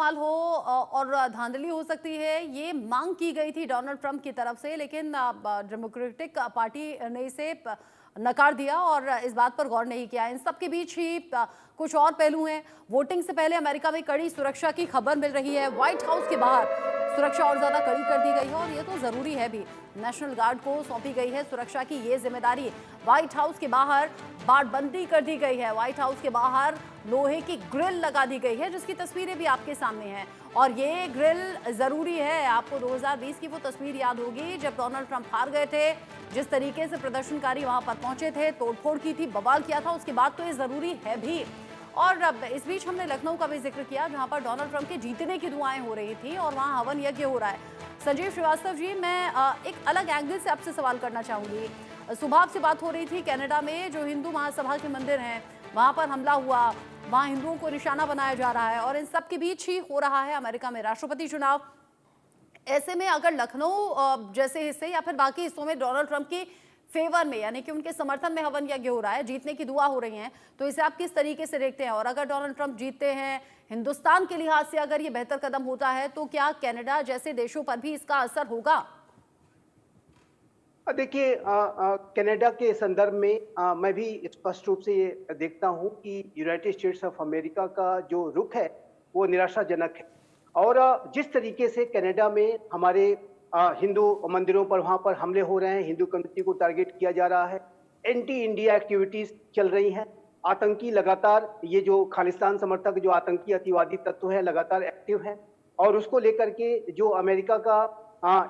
माल हो और धांधली हो सकती है, ये मांग की गई थी डोनाल्ड ट्रंप की तरफ से, लेकिन डेमोक्रेटिक पार्टी ने इसे नकार दिया और इस बात पर गौर नहीं किया। इन सब के बीच ही कुछ और पहलू हैं। वोटिंग से पहले अमेरिका में कड़ी सुरक्षा की खबर मिल रही है। व्हाइट हाउस के बाहर सुरक्षा और ज्यादा कड़ी कर दी गई है और ये तो जरूरी है भी। नेशनल गार्ड को सौंपी गई है सुरक्षा की ये जिम्मेदारी। व्हाइट हाउस के बाहर बाड़बंदी कर दी गई है। व्हाइट हाउस के बाहर लोहे की ग्रिल लगा दी गई है, जिसकी तस्वीरें भी आपके सामने हैं। और ये ग्रिल जरूरी है। आपको 2020 की वो तस्वीर याद होगी जब डोनाल्ड ट्रंप हार गए थे, जिस तरीके से प्रदर्शनकारी वहां पर पहुंचे थे, तोड़फोड़ की थी, बवाल किया था। उसके बाद तो ये जरूरी है भी। और अब इस बीच हमने लखनऊ का भी जिक्र किया, जहां पर डोनाल्ड ट्रंप के जीतने की दुआएं हो रही थी और वहां हवन यज्ञ हो रहा है। संजीव श्रीवास्तव जी, मैं एक अलग एंगल से आपसे सवाल करना चाहूंगी। सुबह आपसे बात हो रही थी, कनाडा में जो हिंदू महासभा के मंदिर हैं वहां पर हमला हुआ, वहां हिंदुओं को निशाना बनाया जा रहा है और इन सब के बीच ही हो रहा है अमेरिका में राष्ट्रपति चुनाव। ऐसे में अगर लखनऊ जैसे हिस्से या फिर बाकी हिस्सों में डोनाल्ड ट्रंप की फेवर में, यानी कि उनके समर्थन में हवन यज्ञ हो रहा है, जीतने की दुआ हो रही है, तो इसे आप किस तरीके से देखते हैं? और अगर डोनाल्ड ट्रंप जीतते हैं, हिंदुस्तान के लिहाज से अगर ये बेहतर कदम होता है, तो क्या कनाडा जैसे देशों पर भी इसका असर होगा? देखिए, कनाडा के संदर्भ में मैं भी स्पष्ट रूप से ये देखता हूं कि यूनाइटेड स्टेट्स ऑफ अमेरिका का जो रुख है वो निराशाजनक है। और जिस तरीके से कनाडा में हमारे हिंदू मंदिरों पर वहां पर हमले हो रहे हैं, हिंदू कम्युनिटी को टारगेट किया जा रहा है, एंटी इंडिया एक्टिविटीज चल रही हैं, आतंकी लगातार ये जो खालिस्तान समर्थक जो आतंकी अतिवादी तत्व है लगातार एक्टिव हैं। और उसको लेकर के जो अमेरिका का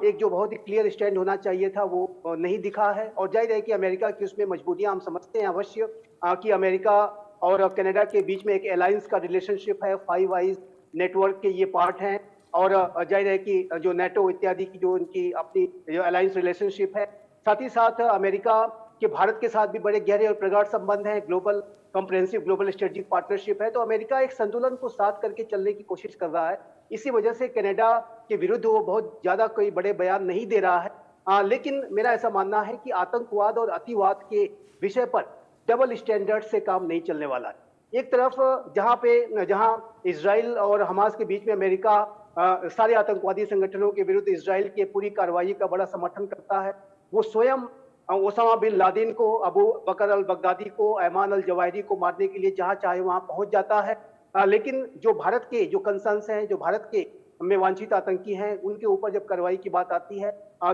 एक जो बहुत ही क्लियर स्टैंड होना चाहिए था वो नहीं दिखा है। और जाहिर है कि अमेरिका की उसमें मजबूरियां हम समझते हैं अवश्य, कि अमेरिका और कनाडा के बीच में एक अलायंस का रिलेशनशिप है, फाइव आइज नेटवर्क के ये पार्ट हैं। और जाहिर है कि जो नेटो इत्यादि की जो उनकी अपनी जो अलायंस रिलेशनशिप है, साथ ही साथ अमेरिका के भारत के साथ भी बड़े गहरे और प्रगाढ़ संबंध हैं, global comprehensive global strategic partnership है। तो अमेरिका एक संतुलन को साथ करके चलने की कोशिश कर रहा है। इसी वजह से कनाडा के विरुद्ध वो बहुत ज्यादा कोई बड़े बयान नहीं दे रहा है। लेकिन मेरा ऐसा मानना है कि आतंकवाद और अतिवाद के विषय पर डबल स्टैंडर्ड से काम नहीं चलने वाला है। एक तरफ जहां इजराइल और हमास के बीच में अमेरिका सारे आतंकवादी संगठनों के विरुद्ध इजराइल की पूरी कार्रवाई का बड़ा समर्थन करता है, वो स्वयं ओसामा बिन लादेन को, अबू बकर अल बगदादी को, ऐमान अल जवाहिरी को मारने के लिए जहां चाहे वहां पहुंच जाता है। लेकिन जो भारत के जो कंसर्न्स हैं, जो भारत के में वांछित आतंकी हैं, उनके ऊपर जब कार्रवाई की बात आती है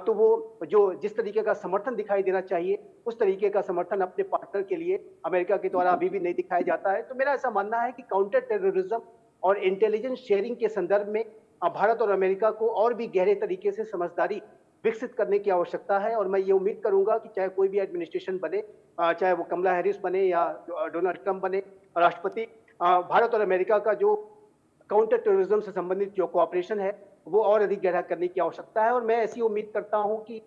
तो वो जो जिस तरीके का समर्थन दिखाई देना चाहिए उस तरीके का समर्थन अपने पार्टनर के लिए अमेरिका के द्वारा अभी भी नहीं दिखाया जाता है। तो मेरा ऐसा मानना है कि काउंटर टेररिज्म और इंटेलिजेंस शेयरिंग के संदर्भ में भारत और अमेरिका को और भी गहरे तरीके से समझदारी विकसित करने की आवश्यकता है। और मैं ये उम्मीद करूंगा कि चाहे कोई भी एडमिनिस्ट्रेशन बने, चाहे वो कमला हैरिस बने या डोनाल्ड ट्रंप बने राष्ट्रपति, भारत और अमेरिका का जो काउंटर टेररिज्म से संबंधित जो कोऑपरेशन है वो और अधिक गहरा करने की आवश्यकता है। और मैं ऐसी उम्मीद करता हूं कि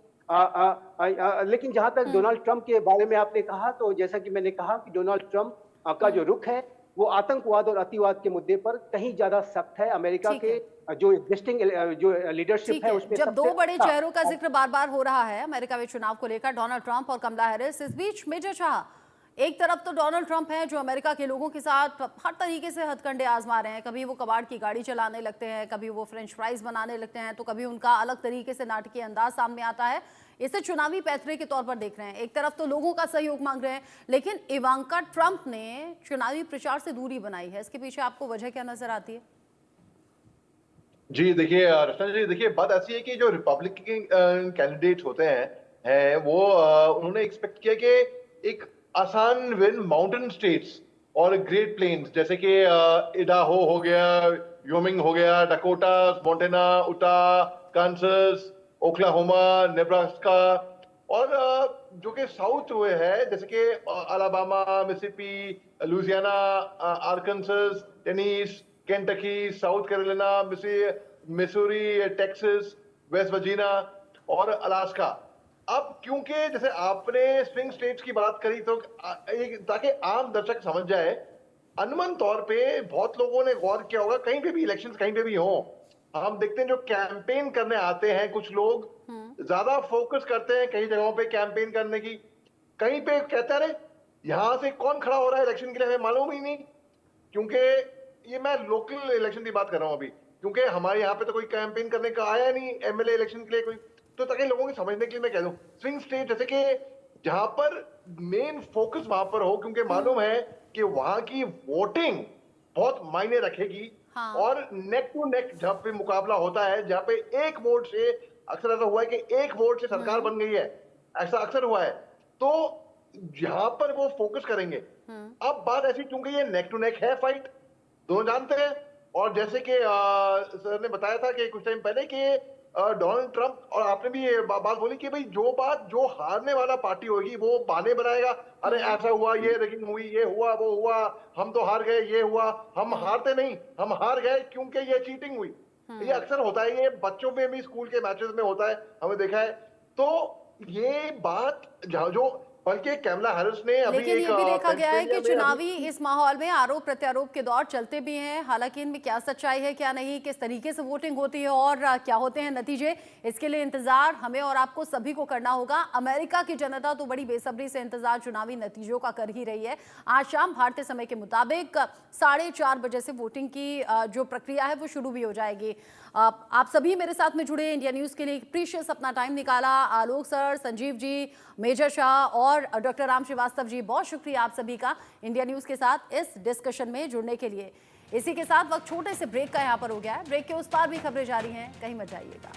लेकिन जहां तक डोनाल्ड ट्रंप के बारे में आपने कहा, तो जैसा कि मैंने कहा कि डोनाल्ड ट्रंप का जो रुख है वो आतंकवाद और अतिवाद के मुद्दे पर कहीं ज्यादा सख्त है। अमेरिका के जो एग्जिस्टिंग जो लीडरशिप है उसमें जब दो बड़े चेहरों का जिक्र बार बार हो रहा है अमेरिका में चुनाव को लेकर, डोनाल्ड ट्रंप और कमला हैरिस, इस बीच मेजर शाह, एक तरफ तो डोनाल्ड ट्रंप है जो अमेरिका के लोगों के साथ हर तरीके से हथकंडे आजमा रहे हैं। कभी वो कबाड़ की गाड़ी चलाने लगते हैं, कभी वो फ्रेंच फ्राइज बनाने लगते हैं, तो कभी उनका अलग तरीके से नाटकीय अंदाज सामने आता है। इसे चुनावी पैतरे के तौर पर देख रहे हैं। एक तरफ तो लोगों का सहयोग मांग रहे हैं, लेकिन इवांका ट्रंप ने चुनावी प्रचार से दूरी बनाई है। इसके पीछे आपको वजह क्या नजर आती है? जी देखिए रचना जी, देखिए बात ऐसी है कि जो रिपब्लिकन कैंडिडेट होते हैं वो उन्होंने एक्सपेक्ट किया कि एक आसान विन माउंटेन स्टेट्स और ग्रेट प्लेन्स जैसे कि इडाहो हो गया, योमिंग हो गया, डकोटा, मोंटेना, उटा, कांसास, ओक्लाहोमा, नेब्रास्का, और जो कि साउथ हुए है जैसे कि Alabama, Mississippi, Louisiana, Arkansas, Tennessee, Kentucky, South Carolina, Missouri, Texas, West Virginia और अलास्का। अब क्योंकि जैसे आपने स्विंग स्टेट्स की बात करी तो ताकि आम दर्शक समझ जाए, अनुमान तौर पे बहुत लोगों ने गौर किया होगा, कहीं पे भी इलेक्शंस कहीं पे भी हो, हम देखते हैं जो कैंपेन करने आते हैं कुछ लोग ज्यादा फोकस करते हैं कई जगहों पे कैंपेन करने की, कहीं पे कहते हैं यहां से कौन खड़ा हो रहा है इलेक्शन के लिए हमें मालूम ही नहीं, क्योंकि ये मैं लोकल इलेक्शन की बात कर रहा हूँ अभी, क्योंकि हमारे यहाँ पे तो कोई कैंपेन करने का आया नहीं एमएलए इलेक्शन के लिए कोई, तो ताकि लोगों को समझने के लिए मैं कह दूं स्विंग स्टेट जैसे कि जहां पर मेन फोकस वहां पर हो, क्योंकि मालूम है कि वहां की वोटिंग बहुत मायने रखेगी। हाँ। और नेक टू नेक जहां पे मुकाबला होता है, जहां पे एक वोट से, अक्सर ऐसा हुआ है कि एक वोट से सरकार बन गई है, ऐसा अक्सर हुआ है, तो यहां पर वो फोकस करेंगे। अब बात ऐसी, क्योंकि ये नेक टू नेक है फाइट, दोनों जानते हैं। और जैसे कि सर ने बताया था कि कुछ टाइम पहले कि डोनाल्ड ट्रंप, और आपने भी ये बात बोली कि भाई जो हारने वाला पार्टी होगी वो बहाने बनाएगा, अरे ऐसा हुआ, ये रैगिंग हुई, ये हुआ, वो हुआ, हम तो हार गए, ये हुआ। हम हारते नहीं, हम हार गए क्योंकि ये चीटिंग हुई। ये अक्सर होता है, ये बच्चों में भी स्कूल के मैचेस में होता है, हमने देखा है। तो ये बात जो बल्कि कैमला हैरिस ने अभी लेकिन ये भी देखा गया है कि पेंसिल्वेनिया में चुनावी इस माहौल में आरोप प्रत्यारोप के दौर चलते भी हैं, हालांकि इनमें क्या सच्चाई है क्या नहीं, किस तरीके से वोटिंग होती है और क्या होते हैं नतीजे, इसके लिए इंतजार हमें और आपको सभी को करना होगा। अमेरिका की जनता तो बड़ी बेसब्री से इंतजार चुनावी नतीजों का कर ही रही है। आज शाम भारतीय समय के मुताबिक 4:30 बजे से वोटिंग की जो प्रक्रिया है वो शुरू भी हो जाएगी। आप सभी मेरे साथ में जुड़े इंडिया न्यूज के लिए प्रीशियस अपना टाइम निकाला, आलोक सर, संजीव जी, मेजर शाह और डॉक्टर राम श्रीवास्तव जी, बहुत शुक्रिया आप सभी का इंडिया न्यूज के साथ इस डिस्कशन में जुड़ने के लिए। इसी के साथ वक्त छोटे से ब्रेक का यहाँ पर हो गया है, ब्रेक के उस पार भी खबरें जारी हैं, कहीं मत जाइएगा।